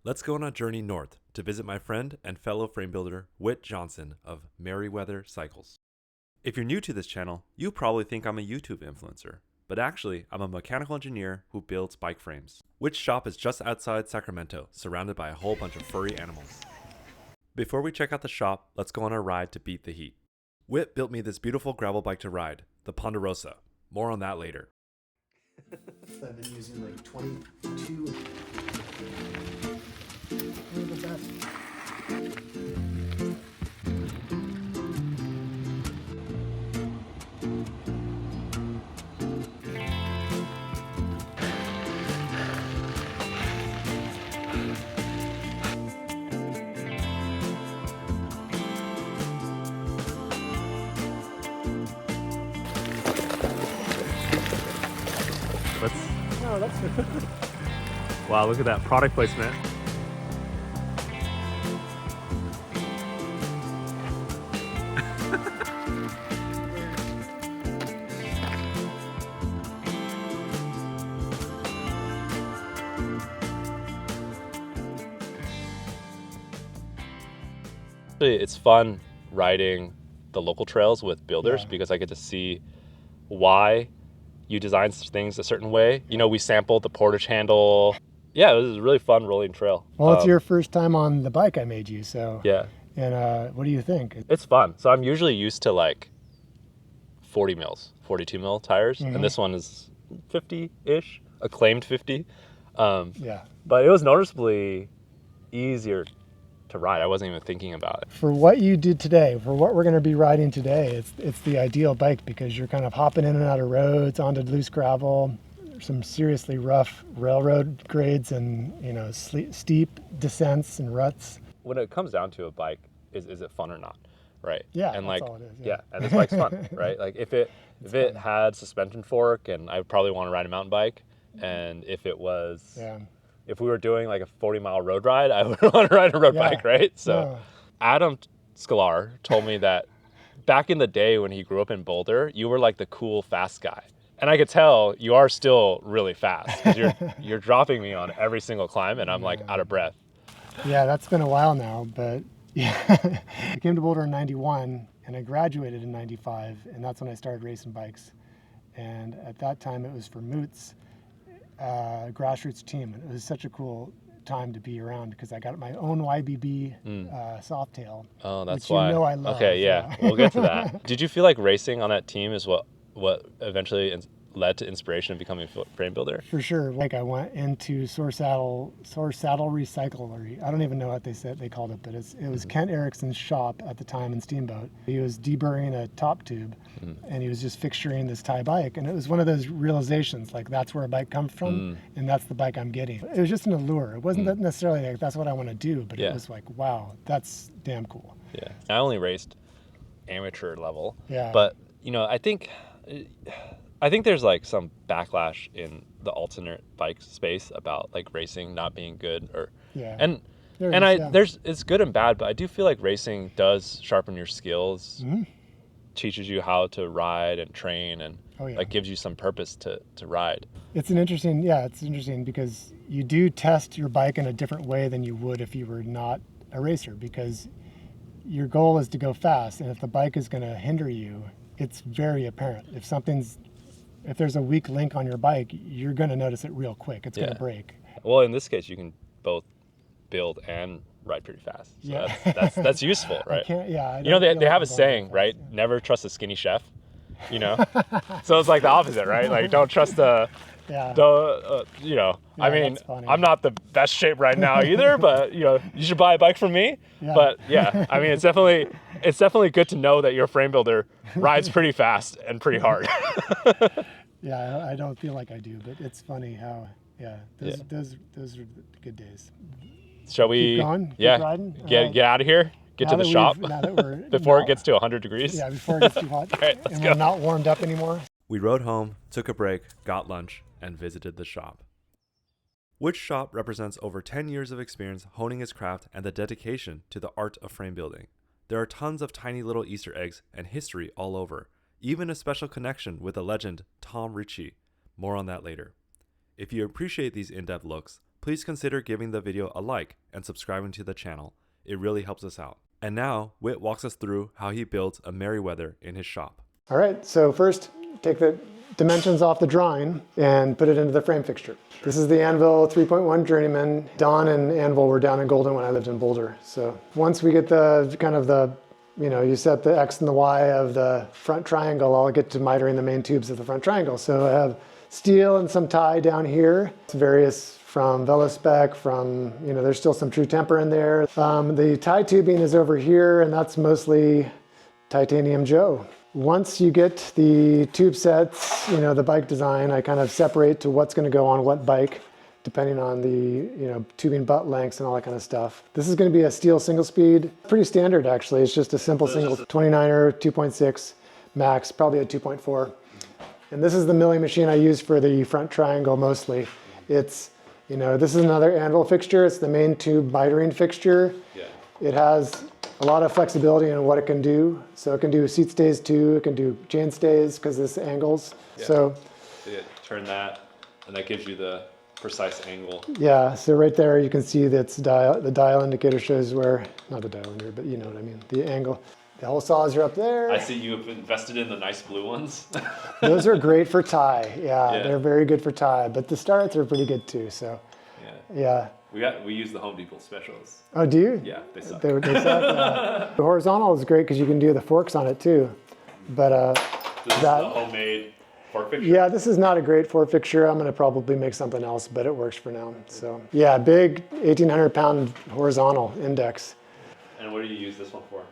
Let's go on a journey north to visit my friend and fellow frame builder, Whit Johnson of Meriwether Cycles. If you're new to this channel, you probably think I'm a YouTube influencer, but actually, I'm a mechanical engineer who builds bike frames. Whit's shop is just outside Sacramento, surrounded by a whole bunch of furry animals. Before we check out the shop, let's go on a ride to beat the heat. Whit built me this beautiful gravel bike to ride, the Ponderosa. More on that later. I've been using like 22. One of the best. Oh, that's good. Wow, look at that product placement. It's fun riding the local trails with builders because I get to see why you design things a certain way. You know, we sampled the portage handle. Yeah, it was a really fun rolling trail. Well, it's your first time on the bike I made you, so. Yeah. And what do you think? It's fun. So I'm usually used to like 40 mils, 42 mil tires. And this one is 50-ish, a claimed 50. Yeah. But it was noticeably easier to ride. I wasn't even thinking about it. For what you did today, for what we're going to be riding today, it's the ideal bike because you're kind of hopping in and out of roads, onto loose gravel, some seriously rough railroad grades, and steep descents and ruts. When it comes down to a bike, is it fun or not, right? Yeah, and that's like all it is. Yeah, and this bike's fun, right? Like if it had suspension fork, and I probably want to ride a mountain bike, and if it was. Yeah. If we were doing like a 40-mile road ride, I would want to ride a road bike, right? So Adam Sklar told me that back in the day when he grew up in Boulder, you were like the cool, fast guy. And I could tell you are still really fast because you're dropping me on every single climb and I'm like out of breath. Yeah, that's been a while now, but yeah. I came to Boulder in 91 and I graduated in 95, and that's when I started racing bikes. And at that time it was for Moots. Grassroots team. It was such a cool time to be around because I got my own YBB Softail. Oh, that's which why. You know I love. Okay, yeah, we'll get to that. Did you feel like racing on that team is what eventually led to inspiration of becoming a frame builder? For sure. Like I went into Source Saddle Recyclery. I don't even know what they called it, but it was Kent Erickson's shop at the time in Steamboat. He was deburring a top tube and he was just fixturing this Thai bike. And it was one of those realizations, like that's where a bike comes from and that's the bike I'm getting. It was just an allure. It wasn't necessarily like that's what I want to do, but it was like, wow, that's damn cool. Yeah. I only raced amateur level. Yeah. But, I think there's like some backlash in the alternate bike space about like racing not being good it's good and bad, but I do feel like racing does sharpen your skills, teaches you how to ride and train, and like gives you some purpose to ride. It's interesting because you do test your bike in a different way than you would if you were not a racer, because your goal is to go fast, and if the bike is going to hinder you, it's very apparent. If there's a weak link on your bike, you're going to notice it real quick. It's going to break. Well, in this case, you can both build and ride pretty fast. So that's useful, right? They have a saying, right? Yeah. Never trust a skinny chef, So it's like the opposite, right? Like don't trust I mean, I'm not the best shape right now either, but you should buy a bike from me. Yeah. But yeah, I mean, it's definitely good to know that your frame builder rides pretty fast and pretty hard. Yeah, I don't feel like I do, but it's funny how those are good days. Shall we keep going? Keep riding? Get out of here? Get to the shop before it gets to 100 degrees? Yeah, before it gets too hot. All right, let's go. We're not warmed up anymore. We rode home, took a break, got lunch, and visited the shop. Whit's shop represents over 10 years of experience honing his craft and the dedication to the art of frame building. There are tons of tiny little Easter eggs and history all over, even a special connection with the legend Tom Ritchie. More on that later. If you appreciate these in-depth looks, please consider giving the video a like and subscribing to the channel. It really helps us out. And now, Whit walks us through how he builds a Meriwether in his shop. All right, so first take the dimensions off the drawing and put it into the frame fixture. This is the Anvil 3.1 Journeyman. Don and Anvil were down in Golden when I lived in Boulder. So once we get the kind of the, you set the X and the Y of the front triangle, I'll get to mitering the main tubes of the front triangle. So I have steel and some tie down here. It's various from Velospec, from, there's still some True Temper in there. The tie tubing is over here, and that's mostly Titanium Joe. Once you get the tube sets, the bike design, I kind of separate to what's going to go on what bike, depending on the, tubing butt lengths and all that kind of stuff. This is going to be a steel single speed, pretty standard actually. It's just a simple single 29er, 2.6 max, probably a 2.4. And this is the milling machine I use for the front triangle mostly. It's, this is another Anvil fixture. It's the main tube mitering fixture. Yeah. It has a lot of flexibility in what it can do. So it can do seat stays too. It can do chain stays because this angles. Yeah. So you turn that, and that gives you the precise angle. Yeah. So right there, you can see that's the dial indicator shows where, not the dial indicator, but you know what I mean, the angle. The hole saws are up there. I see you have invested in the nice blue ones. Those are great for tie. Yeah, they're very good for tie. But the starts are pretty good too. So yeah. We use the Home Depot specials. Oh, do you? Yeah, they suck. They suck. Yeah. The horizontal is great because you can do the forks on it too. But this is the homemade fork fixture. Yeah, this is not a great fork fixture. I'm going to probably make something else, but it works for now. So yeah, big 1,800-pound horizontal index. And what do you use this one for?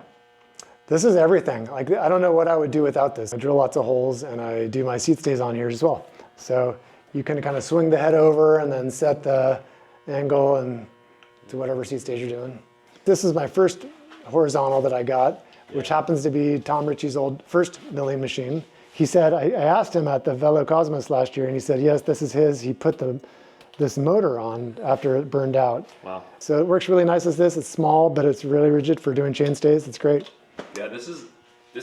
This is everything. Like, I don't know what I would do without this. I drill lots of holes and I do my seat stays on here as well. So you can kind of swing the head over and then set the angle and to whatever seat stays you're doing. This is my first horizontal that I got, which happens to be Tom Ritchie's old first milling machine. He said, I asked him at the Velo Cosmos last year and he said, yes, this is his. He put this motor on after it burned out. Wow. So it works really nice as this. It's small, but it's really rigid for doing chain stays. It's great. Yeah, this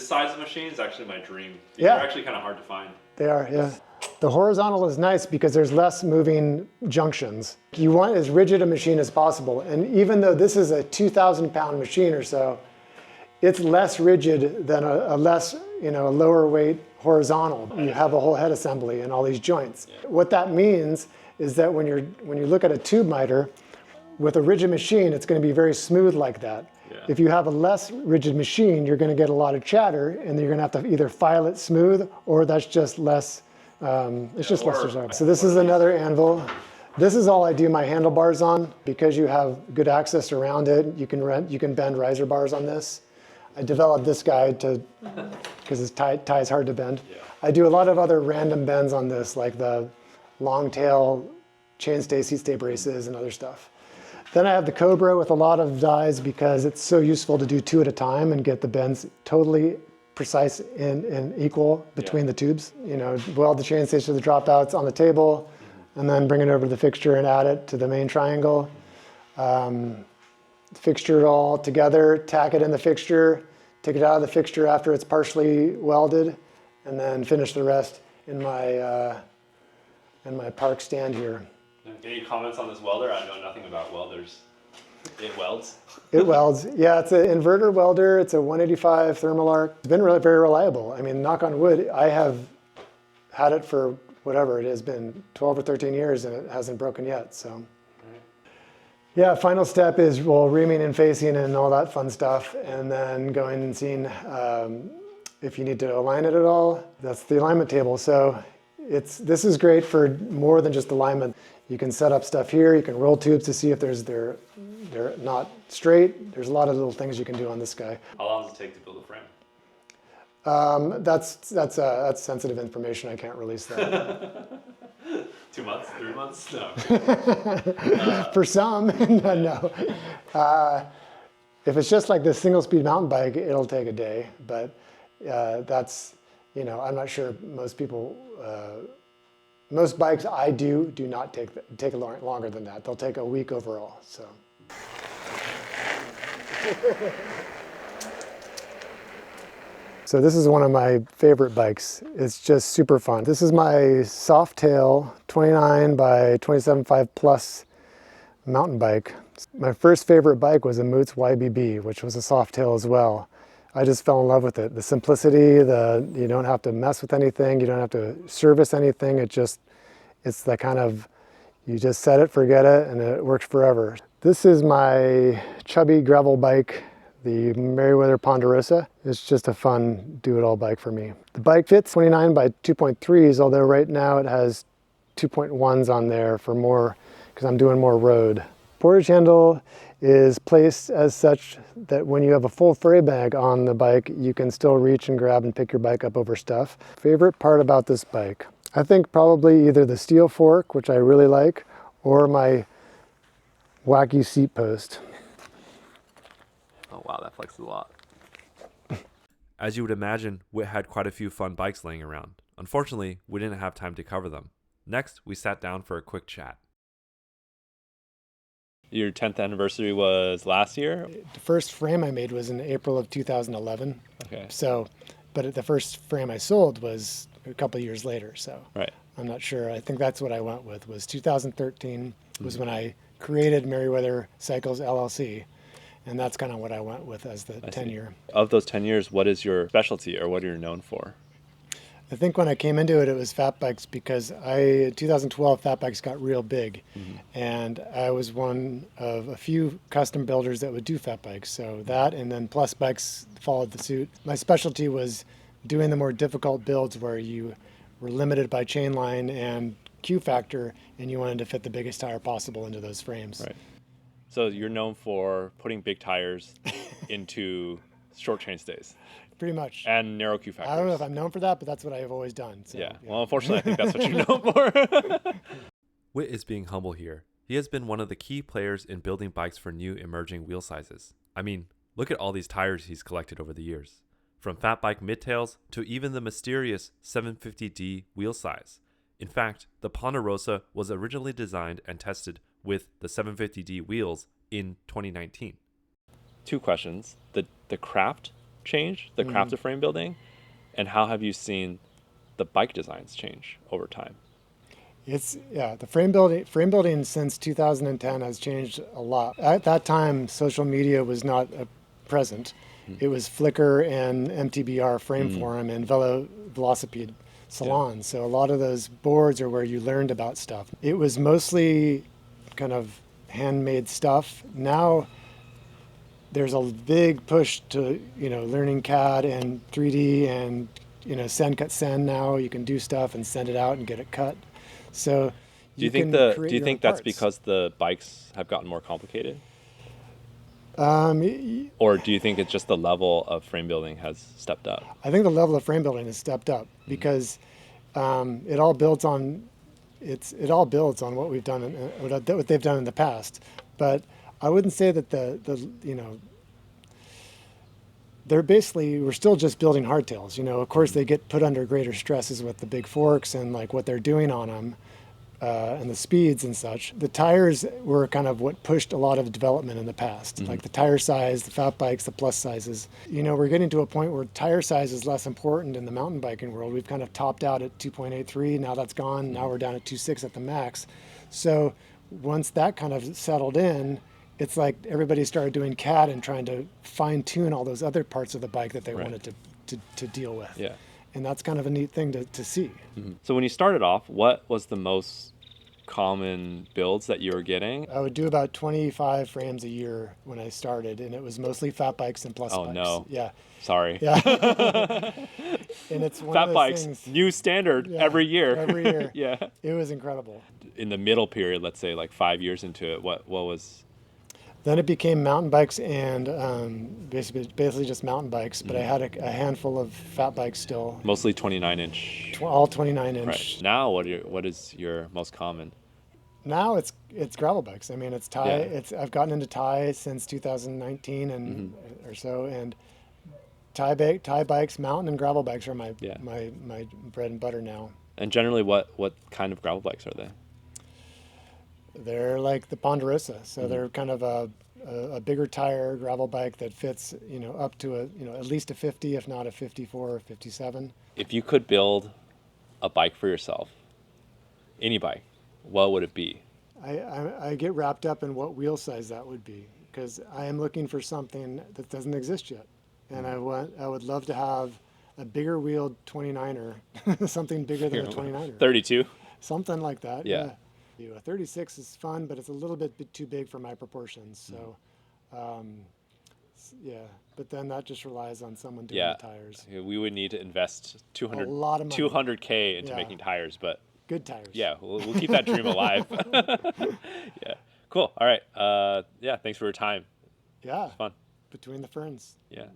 size of machine is actually my dream. They're actually kind of hard to find. They are, yeah. The horizontal is nice because there's less moving junctions. You want as rigid a machine as possible. And even though this is a 2,000-pound machine or so, it's less rigid than a less, a lower weight horizontal. You have a whole head assembly and all these joints. Yeah. What that means is that when you look at a tube miter, with a rigid machine, it's going to be very smooth like that. Yeah. If you have a less rigid machine, you're going to get a lot of chatter, and you're going to have to either file it smooth, or that's just less. It's just less resolved. So this is another Anvil. This is all I do my handlebars on because you have good access around it. You can bend riser bars on this. I developed this guy because his tie is hard to bend. Yeah. I do a lot of other random bends on this, like the long tail chainstay, seat stay braces, and other stuff. Then I have the Cobra with a lot of dies because it's so useful to do two at a time and get the bends totally precise and equal between the tubes. Weld the chainstays to the dropouts on the table, and then bring it over to the fixture and add it to the main triangle. Fixture it all together, tack it in the fixture, take it out of the fixture after it's partially welded, and then finish the rest in my park stand here. Any comments on this welder? I know nothing about welders. It welds? It welds. Yeah, it's an inverter welder. It's a 185 thermal arc. It's been really very reliable. I mean, knock on wood, I have had it for whatever it has been, 12 or 13 years, and it hasn't broken yet. So, yeah, final step is, reaming and facing and all that fun stuff, and then going and seeing if you need to align it at all. That's the alignment table. So this is great for more than just alignment. You can set up stuff here. You can roll tubes to see if they're not straight. There's a lot of little things you can do on this guy. How long does it take to build a frame? That's sensitive information. I can't release that. 2 months, 3 months? No. For some, no. If it's just like this single speed mountain bike, it'll take a day. But that's, I'm not sure most people. Most bikes I do not take longer than that. They'll take a week overall. So. So this is one of my favorite bikes. It's just super fun. This is my Softail 29 by 27.5 plus mountain bike. My first favorite bike was a Moots YBB, which was a Softail as well. I just fell in love with it. The simplicity, you don't have to mess with anything, you don't have to service anything. It's the kind of, you just set it, forget it, and it works forever. This is my chubby gravel bike, the Meriwether Ponderosa. It's just a fun do-it-all bike for me. The bike fits 29 by 2.3s, although right now it has 2.1s on there for more, because I'm doing more road. Portage handle is placed as such that when you have a full fray bag on the bike, you can still reach and grab and pick your bike up over stuff. Favorite part about this bike? I think probably either the steel fork, which I really like, or my wacky seat post. Oh wow, that flexes a lot. As you would imagine, Whit had quite a few fun bikes laying around. Unfortunately, we didn't have time to cover them. Next, we sat down for a quick chat. Your 10th anniversary was last year? The first frame I made was in April of 2011. Okay. So, but the first frame I sold was a couple of years later. So Right. I'm not sure. I think that's what I went with, was 2013 was when I created Meriwether Cycles LLC. And that's kind of what I went with as the 10-year. Of those 10 years, what is your specialty or what are you known for? I think when I came into it, it was fat bikes because 2012 fat bikes got real big. And I was one of a few custom builders that would do fat bikes. So that, and then plus bikes followed the suit. My specialty was doing the more difficult builds where you were limited by chain line and Q factor, and you wanted to fit the biggest tire possible into those frames. Right. So you're known for putting big tires into short chainstays. Pretty much. And narrow Q factors. I don't know if I'm known for that, but that's what I've always done. So, yeah. Well, unfortunately, I think that's what you're known for. Whit is being humble here. He has been one of the key players in building bikes for new emerging wheel sizes. I mean, look at all these tires he's collected over the years. From fat bike midtails to even the mysterious 750D wheel size. In fact, the Ponderosa was originally designed and tested with the 750D wheels in 2019. Two questions. The craft change, the craft of frame building, and how have you seen the bike designs change over time? The frame building since 2010 has changed a lot. At that time, social media was not present. It was Flickr and MTBR Frame Forum and Velocipede salons. So a lot of those boards are where you learned about stuff. It was mostly kind of handmade stuff. Now there's a big push to, learning CAD and 3D and, send, cut, send now. You can do stuff and send it out and get it cut. So do you think that's because the bikes have gotten more complicated? Or do you think it's just the level of frame building has stepped up? I think the level of frame building has stepped up because it all builds on what we've done what they've done in the past. But I wouldn't say that we're still just building hardtails. Of course they get put under greater stresses with the big forks and like what they're doing on them. And the speeds and such. The tires were kind of what pushed a lot of development in the past, like the tire size, the fat bikes, the plus sizes. We're getting to a point where tire size is less important in the mountain biking world. We've kind of topped out at 2.83. Now that's gone. Now we're down at 2.6 at the max. So once that kind of settled in, it's like everybody started doing CAD and trying to fine tune all those other parts of the bike that they wanted to deal with. Yeah. And that's kind of a neat thing to see. So when you started off, what was the most common builds that you were getting? I would do about 25 frames a year when I started, and it was mostly fat bikes and plus bikes. Oh no. Yeah. Sorry. Yeah. And it's one fat of those bikes, things, new standard every year. Every year. Yeah. It was incredible. In the middle period, let's say like 5 years into it, what was? Then it became mountain bikes and basically just mountain bikes, but I had a handful of fat bikes still. Mostly 29 inch. All 29 inch. Right. Now, what is your most common? Now it's gravel bikes. I mean, it's tie. Yeah. I've gotten into tie since 2019 and or so, and tie bikes, mountain and gravel bikes are my bread and butter now. And generally, what kind of gravel bikes are they? They're like the Ponderosa, so they're kind of a bigger tire gravel bike that fits, up to at least a 50, if not a 54 or 57. If you could build a bike for yourself, any bike, what would it be? I get wrapped up in what wheel size that would be, because I am looking for something that doesn't exist yet. And I would love to have a bigger wheeled 29er, something bigger than a 29er. 32. Something like that, Yeah. yeah. A 36 is fun, but it's a little bit too big for my proportions. So, yeah. But then that just relies on someone doing the tires. Yeah, we would need to invest A lot of money. 200K into Yeah. making tires, but Good tires. yeah, we'll keep that dream alive. Yeah, cool. All right. Yeah, thanks for your time. Yeah. It's fun. Between the ferns. Yeah.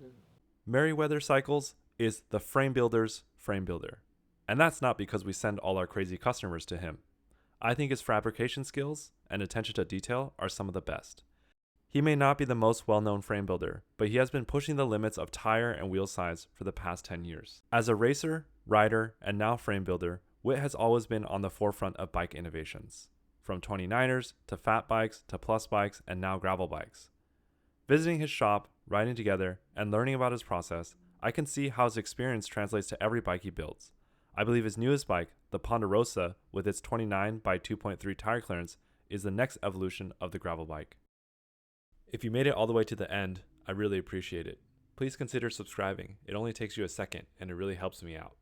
Meriwether Cycles is the frame builder's frame builder. And that's not because we send all our crazy customers to him. I think his fabrication skills and attention to detail are some of the best. He may not be the most well-known frame builder, but he has been pushing the limits of tire and wheel size for the past 10 years. As a racer, rider, and now frame builder, Whit has always been on the forefront of bike innovations, from 29ers to fat bikes to plus bikes and now gravel bikes. Visiting his shop, riding together, and learning about his process, I can see how his experience translates to every bike he builds. I believe his newest bike, the Ponderosa, with its 29 by 2.3 tire clearance, is the next evolution of the gravel bike. If you made it all the way to the end, I really appreciate it. Please consider subscribing. It only takes you a second, and it really helps me out.